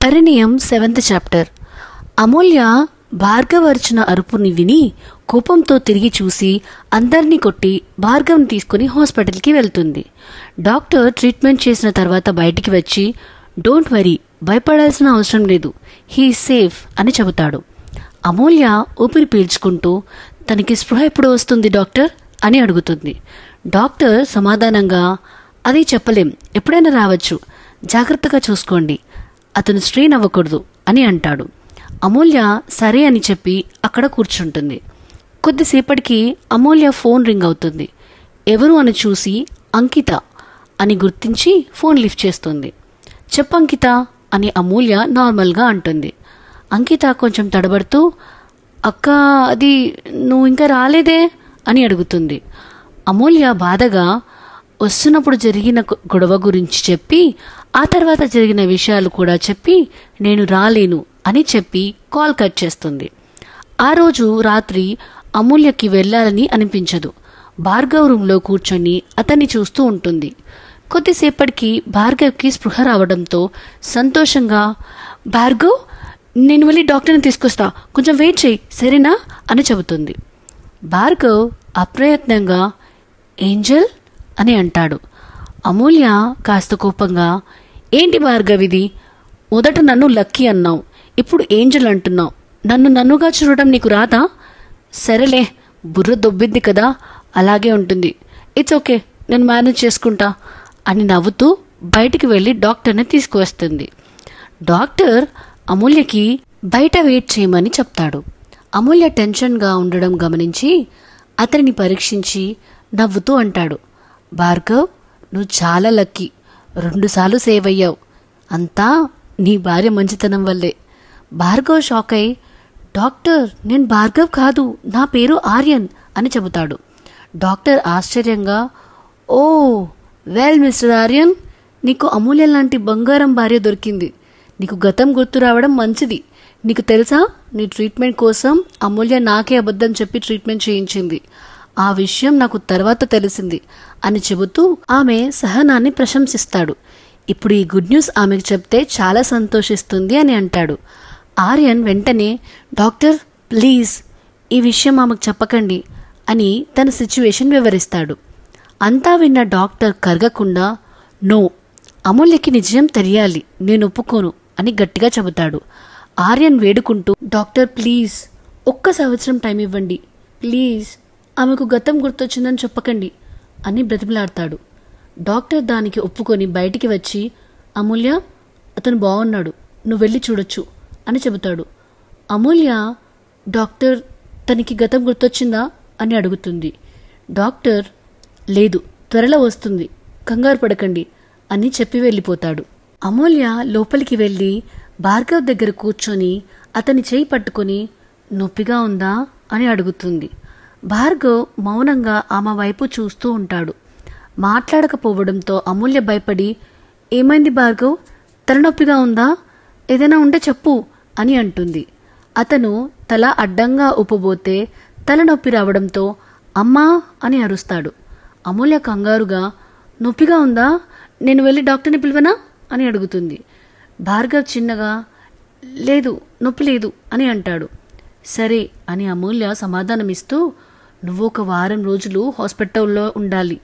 పరిణయం 7th chapter. అమూల్య భార్గవ్ అర్చిన అరుపుని విని కోపంతో తిరిగి చూసి అందరినీ కొట్టి భార్గవ్ని తీసుకుని హాస్పిటల్కి వెళ్తుంది. డాక్టర్ ట్రీట్మెంట్ చేసిన తర్వాత బయటికి వచ్చి డోంట్ వరీ, భయపడాల్సిన అవసరం లేదు, హీ సేఫ్ అని చెబుతాడు. అమూల్య ఊపిరి పీల్చుకుంటూ తనకి స్పృహ ఎప్పుడు వస్తుంది డాక్టర్ అని అడుగుతుంది. డాక్టర్ సమాధానంగా అది చెప్పలేం, ఎప్పుడైనా రావచ్చు, జాగ్రత్తగా చూసుకోండి, అతను స్ట్రెయిన్ అవ్వకూడదు అని అంటాడు. అమూల్య సరే అని చెప్పి అక్కడ కూర్చుంటుంది. కొద్దిసేపటికి అమూల్య ఫోన్ రింగ్ అవుతుంది. ఎవరు అని చూసి అంకిత అని గుర్తించి ఫోన్ లిఫ్ట్ చేస్తుంది. చెప్పంకిత అని అమూల్య నార్మల్గా అంటుంది. అంకిత కొంచెం తడబడుతూ అక్క, అది నువ్వు ఇంకా రాలేదే అని అడుగుతుంది. అమూల్య బాధగా వస్తున్నప్పుడు జరిగిన గొడవ గురించి చెప్పి ఆ తర్వాత జరిగిన విషయాలు కూడా చెప్పి నేను రాలేను అని చెప్పి కాల్ కట్ చేస్తుంది. ఆ రోజు రాత్రి అమూల్యకి వెళ్ళాలని అనిపించదు. భార్గవ్ రూమ్లో కూర్చొని అతన్ని చూస్తూ ఉంటుంది. కొద్దిసేపటికి భార్గవ్కి స్పృహ రావడంతో సంతోషంగా భార్గవ్, నేను వెళ్ళి డాక్టర్ని తీసుకొస్తా, కొంచెం వెయిట్ చేయి సరేనా అని చెబుతుంది. భార్గవ్ అప్రయత్నంగా ఏంజల్ అని అంటాడు. అమూల్య కాస్త కోపంగా ఏంటి భార్గవ్ ఇది, మొదట నన్ను లక్కీ అన్నావు, ఇప్పుడు ఏంజల్ అంటున్నావు, నన్నుగా చూడడం నీకు రాదా? సరేలే, బుర్ర దొబ్బింది కదా, అలాగే ఉంటుంది, ఇట్స్ ఓకే, నేను మేనేజ్ చేసుకుంటా అని నవ్వుతూ బయటికి వెళ్ళి డాక్టర్ని తీసుకువస్తుంది. డాక్టర్ అమూల్యకి బయట వెయిట్ చేయమని చెప్తాడు. అమూల్య టెన్షన్గా ఉండడం గమనించి అతనిని పరీక్షించి నవ్వుతూ అంటాడు, భార్గవ్, నువ్వు చాలా లక్కీ, 2 సార్లు సేవ్ అయ్యావు, అంతా నీ భార్య మంచితనం వల్లే. భార్గవ్ షాక్ అయి డాక్టర్, నేను భార్గవ్ కాదు, నా పేరు ఆర్యన్ అని చెబుతాడు. డాక్టర్ ఆశ్చర్యంగా ఓ వెల్ మిస్టర్ ఆర్యన్, నీకు అమూల్య లాంటి బంగారం భార్య దొరికింది, నీకు గతం గుర్తు రావడం మంచిది. నీకు తెలుసా, నీ ట్రీట్మెంట్ కోసం అమూల్య నాకే అబద్ధం చెప్పి ట్రీట్మెంట్ చేయించింది, ఆ విషయం నాకు తర్వాత తెలిసింది అని చెబుతూ ఆమె సహనాన్ని ప్రశంసిస్తాడు. ఇప్పుడు ఈ గుడ్ న్యూస్ ఆమెకు చెప్తే చాలా సంతోషిస్తుంది అని అంటాడు. ఆర్యన్ వెంటనే డాక్టర్ ప్లీజ్ ఈ విషయం ఆమెకు చెప్పకండి అని తన సిచ్యువేషన్ వివరిస్తాడు. అంతా విన్న డాక్టర్ కరగకుండా నో, అమూల్యకి నిజం తెలియాలి, నేను ఒప్పుకోను అని గట్టిగా చెబుతాడు. ఆర్యన్ వేడుకుంటూ డాక్టర్ ప్లీజ్ 1 సంవత్సరం టైం ఇవ్వండి, ప్లీజ్ ఆమెకు గతం గుర్తొచ్చిందని చెప్పకండి అని బ్రతిమలాడతాడు. డాక్టర్ దానికి ఒప్పుకొని బయటికి వచ్చి అమూల్య, అతను బాగున్నాడు, నువ్వు వెళ్ళి చూడొచ్చు అని చెబుతాడు. అమూల్య డాక్టర్, తనకి గతం గుర్తొచ్చిందా అని అడుగుతుంది. డాక్టర్ లేదు, త్వరలో వస్తుంది, కంగారు పడకండి అని చెప్పి వెళ్ళిపోతాడు. అమూల్య లోపలికి వెళ్ళి భార్గవ్ దగ్గర కూర్చొని అతని చేయి పట్టుకొని నొప్పిగా ఉందా అని అడుగుతుంది. భార్గవ్ మౌనంగా ఆమె వైపు చూస్తూ ఉంటాడు. మాట్లాడకపోవడంతో అమూల్య భయపడి ఏమైంది భార్గవ్, తలనొప్పిగా ఉందా, ఏదైనా ఉంటే చెప్పు అని అంటుంది. అతను తల అడ్డంగా ఊపబోతే తలనొప్పి రావడంతో అమ్మా అని అరుస్తాడు. అమూల్య కంగారుగా నొప్పిగా ఉందా, నేను వెళ్ళి డాక్టర్ని పిలవనా అని అడుగుతుంది. భార్గవ్ చిన్నగా లేదు, నొప్పి లేదు అని అంటాడు. సరే అని అమూల్య సమాధానమిస్తూ నువ్వు 1 వారం రోజులు హాస్పిటల్లో ఉండాలి,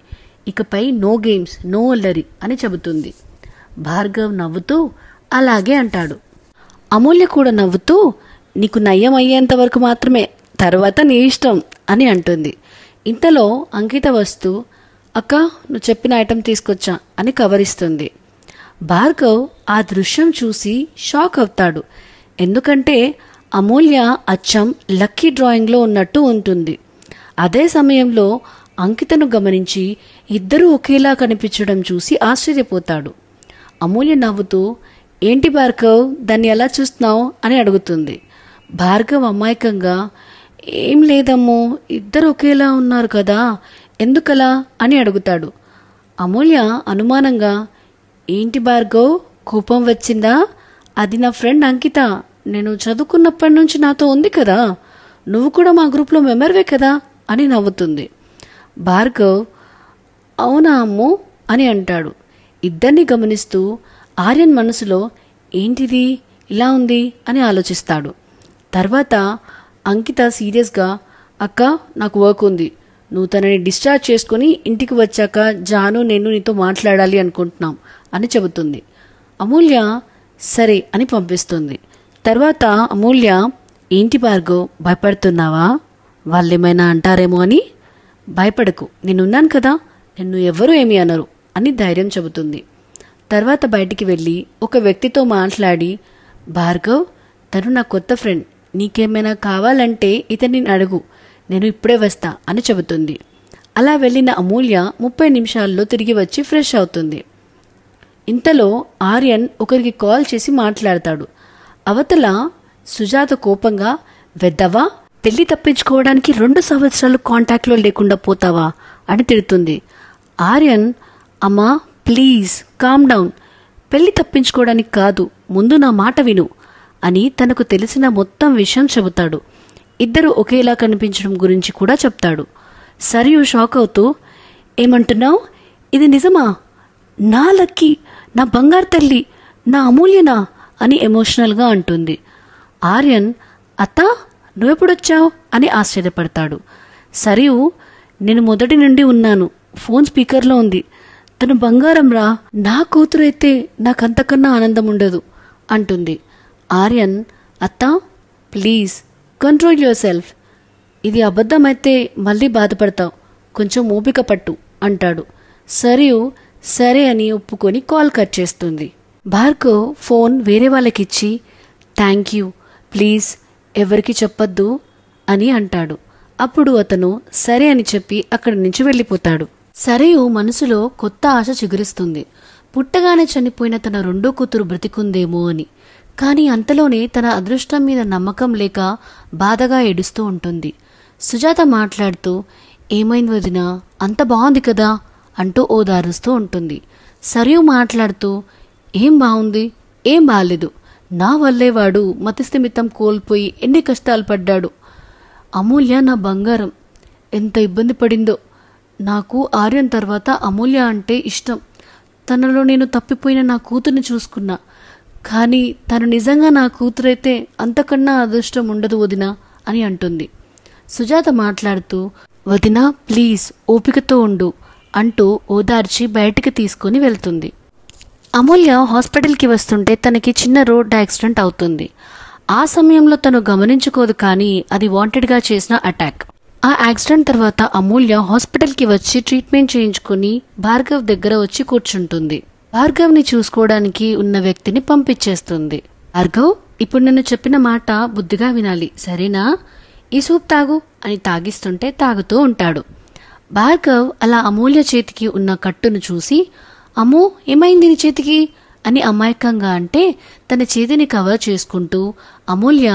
ఇకపై నో గేమ్స్, నో అల్లరి అని చెబుతుంది. భార్గవ్ నవ్వుతూ అలాగే అంటాడు. అమూల్య కూడా నవ్వుతూ నీకు నయ్యం అయ్యేంత వరకు మాత్రమే, తర్వాత నీ ఇష్టం అని అంటుంది. ఇంతలో అంకిత వస్తూ అక్క, నువ్వు చెప్పిన ఐటెం తీసుకొచ్చా అని కవరిస్తుంది. భార్గవ్ ఆ దృశ్యం చూసి షాక్ అవుతాడు. ఎందుకంటే అమూల్య అచ్చం లక్కీ డ్రాయింగ్లో ఉన్నట్టు ఉంటుంది. అదే సమయంలో అంకితను గమనించి ఇద్దరూ ఒకేలా కనిపించడం చూసి ఆశ్చర్యపోతాడు. అమూల్య నవ్వుతూ ఏంటి భార్గవ్, దాన్ని ఎలా చూస్తున్నావు అని అడుగుతుంది. భార్గవ్ అమాయకంగా ఏం లేదమ్మో, ఇద్దరు ఒకేలా ఉన్నారు కదా, ఎందుకలా అని అడుగుతాడు. అమూల్య అనుమానంగా ఏంటి భార్గవ్, కోపం వచ్చిందా, అది నా ఫ్రెండ్ అంకిత, నేను చదువుకున్నప్పటి నుంచి నాతో ఉంది కదా, నువ్వు కూడా మా గ్రూప్లో మెంబర్వే కదా అని నవ్వుతుంది. భార్గవ్ అవునా అమ్మో అని అంటాడు. ఇద్దరిని గమనిస్తూ ఆర్యన్ మనసులో ఏంటిది, ఇలా ఉంది అని ఆలోచిస్తాడు. తర్వాత అంకిత సీరియస్గా, అక్క నాకు వర్క్ ఉంది, నువ్వు తనని డిశ్చార్జ్ చేసుకుని ఇంటికి వచ్చాక జాను నేను నీతో మాట్లాడాలి అనుకుంటున్నాం అని చెబుతుంది. అమూల్య సరే అని పంపిస్తుంది. తర్వాత అమూల్య, ఏంటి భార్గవ్ భయపడుతున్నావా, వాళ్ళేమైనా అంటారేమో అని? భయపడకు, నేనున్నాను కదా, నిన్ను ఎవరూ ఏమీ అనరు అని ధైర్యం చెబుతుంది. తర్వాత బయటికి వెళ్ళి ఒక వ్యక్తితో మాట్లాడి, భార్గవ్ తను నా కొత్త ఫ్రెండ్, నీకేమైనా కావాలంటే ఇతన్ని అడుగు, నేను ఇప్పుడే వస్తా అని చెబుతుంది. అలా వెళ్ళిన అమూల్య 30 నిమిషాల్లో తిరిగి వచ్చి ఫ్రెష్ అవుతుంది. ఇంతలో ఆర్యన్ ఒకరికి కాల్ చేసి మాట్లాడతాడు. అవతల సుజాత కోపంగా, వెద్దవా, పెళ్లి తప్పించుకోవడానికి 2 సంవత్సరాలు కాంటాక్ట్లో లేకుండా పోతావా అని తిడుతుంది. ఆర్యన్, అమ్మా ప్లీజ్ కామ్ డౌన్, పెళ్లి తప్పించుకోవడానికి కాదు, ముందు నా మాట విను అని తనకు తెలిసిన మొత్తం విషయం చెబుతాడు. ఇద్దరు ఒకేలా కనిపించడం గురించి కూడా చెప్తాడు. సరియు షాక్ అవుతూ, ఏమంటున్నావు, ఇది నిజమా, నా లక్కీ, నా బంగారు తల్లి, నా అమూల్యనా అని ఎమోషనల్గా అంటుంది. ఆర్యన్, అత్త నువ్వెప్పుడొచ్చావు అని ఆశ్చర్యపడతాడు. సరియు, నేను మొదటి నుండి ఉన్నాను, ఫోన్ స్పీకర్లో ఉంది, తను బంగారం రా, నా కూతురైతే నాకంతకన్నా ఆనందం ఉండదు అంటుంది. ఆర్యన్, అత్త ప్లీజ్ కంట్రోల్ యువర్ సెల్ఫ్, ఇది అబద్ధమైతే మళ్ళీ బాధపడతావు, కొంచెం ఓపిక పట్టు అంటాడు. సరియు సరే అని ఒప్పుకొని కాల్ కట్ చేస్తుంది. భార్గవ్ ఫోన్ వేరే వాళ్ళకిచ్చి, థ్యాంక్ యూ, ప్లీజ్ ఎవరికి చెప్పొద్దు అని అంటాడు. అప్పుడు అతను సరే అని చెప్పి అక్కడి నుంచి వెళ్ళిపోతాడు. సరియు మనసులో కొత్త ఆశ చిగురిస్తుంది. పుట్టగానే చనిపోయిన తన 2వ కూతురు బ్రతికుందేమో అని. కానీ అంతలోనే తన అదృష్టం మీద నమ్మకం లేక బాధగా ఏడుస్తూ ఉంటుంది. సుజాత మాట్లాడుతూ, ఏమైంది వదినా, అంత బాగుంది కదా అంటూ ఓదారుస్తూ ఉంటుంది. సరియు మాట్లాడుతూ, ఏం బాగుంది, ఏం బాలేదు, నా వల్లే వాడు మతిస్థిమితం కోల్పోయి ఎన్ని కష్టాలు పడ్డాడు. అమూల్య నా బంగారం, ఎంత ఇబ్బంది పడిందో. నాకు ఆర్యన్ తర్వాత అమూల్య అంటే ఇష్టం. తనలో నేను తప్పిపోయిన నా కూతుర్ని చూసుకున్నా, కానీ తను నిజంగా నా కూతురైతే అంతకన్నా అదృష్టం ఉండదు వదినా అని అంటుంది. సుజాత మాట్లాడుతూ, వదినా ప్లీజ్ ఓపికతో ఉండు అంటూ ఓదార్చి బయటికి తీసుకుని వెళ్తుంది. అమూల్య హాస్పిటల్కి వస్తుంటే తనకి చిన్న రోడ్ యాక్సిడెంట్ అవుతుంది. ఆ సమయంలో తను గమనించుకోదు, కానీ అది వాంటెడ్గా చేసిన అటాక్. ఆ యాక్సిడెంట్ తర్వాత అమూల్య హాస్పిటల్కి వచ్చి ట్రీట్మెంట్ చేయించుకుని భార్గవ్ దగ్గర వచ్చి కూర్చుంటుంది. భార్గవ్ని చూసుకోవడానికి ఉన్న వ్యక్తిని పంపించేస్తుంది. భార్గవ్, ఇప్పుడు నేను చెప్పిన మాట బుద్ధిగా వినాలి, సరేనా? ఈ సూప్ తాగు అని తాగిస్తుంటే తాగుతూ ఉంటాడు. భార్గవ్ అలా అమూల్య చేతికి ఉన్న కట్టును చూసి, అమ్మో ఏమైంది నీ చేతికి అని అమాయకంగా అంటే తన చేతిని కవర్ చేసుకుంటూ, అమూల్య,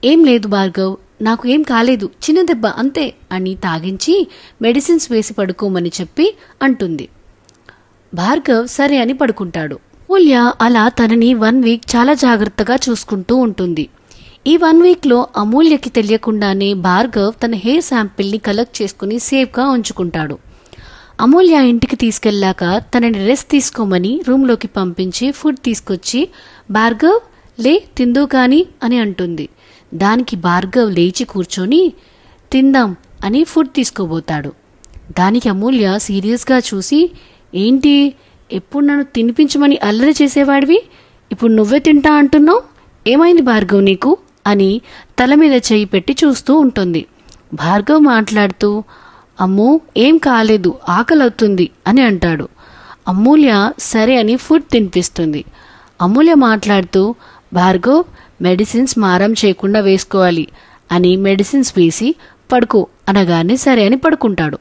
ఏం లేదు భార్గవ్, నాకు ఏం కాలేదు, చిన్న దెబ్బ అంతే అని తాగించి మెడిసిన్స్ వేసి పడుకోమని చెప్పి అంటుంది. భార్గవ్ సరే అని పడుకుంటాడు. అమూల్య అలా తనని 1 వీక్ చాలా జాగ్రత్తగా చూసుకుంటూ ఉంటుంది. ఈ 1 వీక్లో అమూల్యకి తెలియకుండానే భార్గవ్ తన హెయిర్ శాంపిల్ని కలెక్ట్ చేసుకుని సేఫ్గా ఉంచుకుంటాడు. అమూల్య ఇంటికి తీసుకెళ్లాక తనని రెస్ట్ తీసుకోమని రూమ్లోకి పంపించి ఫుడ్ తీసుకొచ్చి, భార్గవ్ లే తిందు కాని అని అంటుంది. దానికి భార్గవ్ లేచి కూర్చొని తిందాం అని ఫుడ్ తీసుకోబోతాడు. దానికి అమూల్య సీరియస్గా చూసి, ఏంటి ఎప్పుడు నన్ను తినిపించమని అల్లరి చేసేవాడివి, ఇప్పుడు నువ్వే తింటా అంటున్నావు, ఏమైంది భార్గవ్ నీకు అని తల మీద చేయి పెట్టి చూస్తూ ఉంటుంది. భార్గవ్ మాట్లాడుతూ, అమ్మో ఏం కాలేదు, ఆకలవుతుంది అని అంటాడు. అమూల్య సరే అని ఫుడ్ తినిపిస్తుంది. అమూల్య మాట్లాడుతూ, భార్గవ్ మెడిసిన్స్ మారం చేయకుండా వేసుకోవాలి అని మెడిసిన్స్ వేసి పడుకో అనగానే సరే అని పడుకుంటాడు.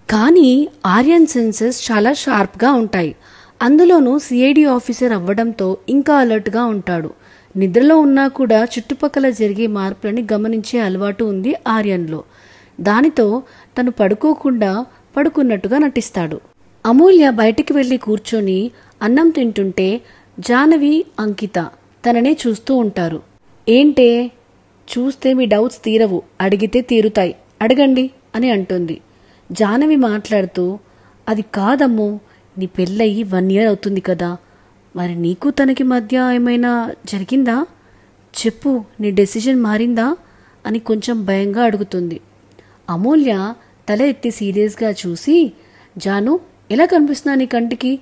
కానీ ఆర్యన్ సెన్సెస్ చాలా షార్ప్గా ఉంటాయి. అందులోనూ సిఐడి ఆఫీసర్ అవ్వడంతో ఇంకా అలర్ట్గా ఉంటాడు. నిద్రలో ఉన్నా కూడా చుట్టుపక్కల జరిగే మార్పులని గమనించే అలవాటు ఉంది ఆర్యన్లో. దానితో తను పడుకోకుండా పడుకున్నట్టుగా నటిస్తాడు. అమూల్య బయటికి వెళ్ళి కూర్చొని అన్నం తింటుంటే జానవి, అంకిత తననే చూస్తూ ఉంటారు. ఏంటే చూస్తే మీ డౌట్స్ తీరవు, అడిగితే తీరుతాయి, అడగండి అని అంటుంది. జానవి మాట్లాడుతూ, అది కాదమ్మో, నీ పెళ్ళయి 1 year అవుతుంది కదా, మరి నీకు తనకి మధ్య ఏమైనా జరిగిందా? చెప్పు, నీ డెసిషన్ మారిందా అని కొంచెం భయంగా అడుగుతుంది. అమూల్య తల ఎత్తి సీరియస్గా చూసి, జాను, ఎలా కనిపిస్తున్నా నీ కంటికి?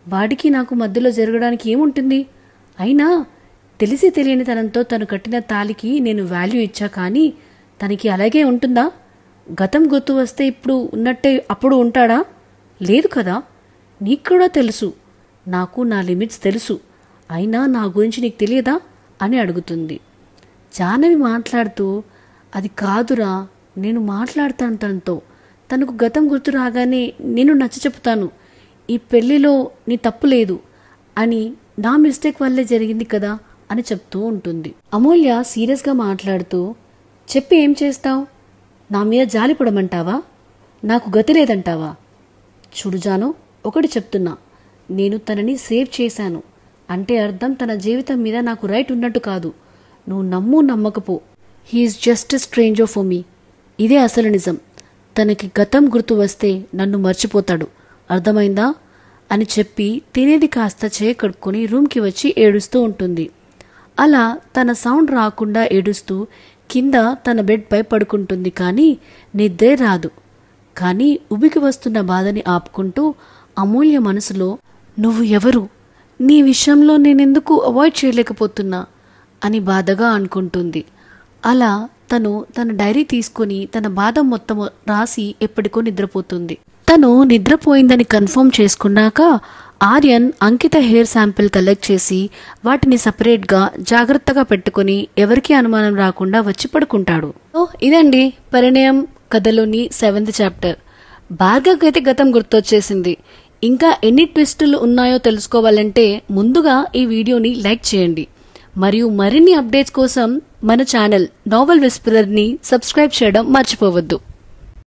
వాడికి నాకు మధ్యలో జరగడానికి ఏముంటుంది? అయినా తెలిసి తెలియని తనంతో తను కట్టిన తాలికి నేను వాల్యూ ఇచ్చా, కానీ తనకి అలాగే ఉంటుందా? గతం గుర్తు వస్తే ఇప్పుడు ఉన్నట్టే అప్పుడు ఉంటాడా? లేదు కదా. నీకు కూడా తెలుసు, నాకు నా లిమిట్స్ తెలుసు. అయినా నా గురించి నీకు తెలియదా అని అడుగుతుంది. జాహ్నవి మాట్లాడుతూ, అది కాదురా, నేను మాట్లాడతాను తనతో. తనకు గతం గుర్తు రాగానే నేను నచ్చ చెప్తాను. ఈ పెళ్లిలో నీ తప్పు లేదు అని, నా మిస్టేక్ వల్లే జరిగింది కదా అని చెప్తూ ఉంటుంది. అమూల్య సీరియస్గా మాట్లాడుతూ, చెప్పి ఏం చేస్తావు? నా మీద జాలి పడమంటావా? నాకు గతి లేదంటావా? చూడు జాను, ఒకటి చెప్తున్నా, నేను తనని సేవ్ చేశాను అంటే అర్థం తన జీవితం మీద నాకు రైట్ ఉన్నట్టు కాదు. నువ్వు నమ్ము నమ్మకపో, he's just a stranger for me. ఇదే అసలు నిజం. తనకి గతం గుర్తు వస్తే నన్ను మర్చిపోతాడు, అర్థమైందా అని చెప్పి తినేది కాస్త కడుక్కొని రూమ్కి వచ్చి ఏడుస్తూ ఉంటుంది. అలా తన సౌండ్ రాకుండా ఏడుస్తూ కింద తన బెడ్పై పడుకుంటుంది. కానీ నిద్రే రాదు. కానీ ఉబికి వస్తున్న బాధని ఆపుకుంటూ అమూల్య మనసులో, నువ్వు ఎవరు? నీ విషయంలో నేనెందుకు అవాయిడ్ చేయలేకపోతున్నా అని బాధగా అనుకుంటుంది. అలా తను తన డైరీ తీసుకుని తన బాధ మొత్తం రాసి ఎప్పటికో నిద్రపోతుంది. తను నిద్రపోయిందని కన్ఫర్మ్ చేసుకున్నాక ఆర్యన్ అంకిత హెయిర్ శాంపిల్ కలెక్ట్ చేసి వాటిని సపరేట్గా జాగ్రత్తగా పెట్టుకుని ఎవరికీ అనుమానం రాకుండా వచ్చి పడుకుంటాడు. ఇదండి పరిణయం కథలోని 7th చాప్టర్. భార్గవ్కి అయితే గతం గుర్తొచ్చేసింది. ఇంకా ఎన్ని ట్విస్టులు ఉన్నాయో తెలుసుకోవాలంటే ముందుగా ఈ వీడియోని లైక్ చేయండి. మరియు మరిన్ని అప్డేట్స్ కోసం మన ఛానల్ నావెల్ విస్పరర్ని సబ్స్క్రైబ్ చేయడం మర్చిపోవద్దు.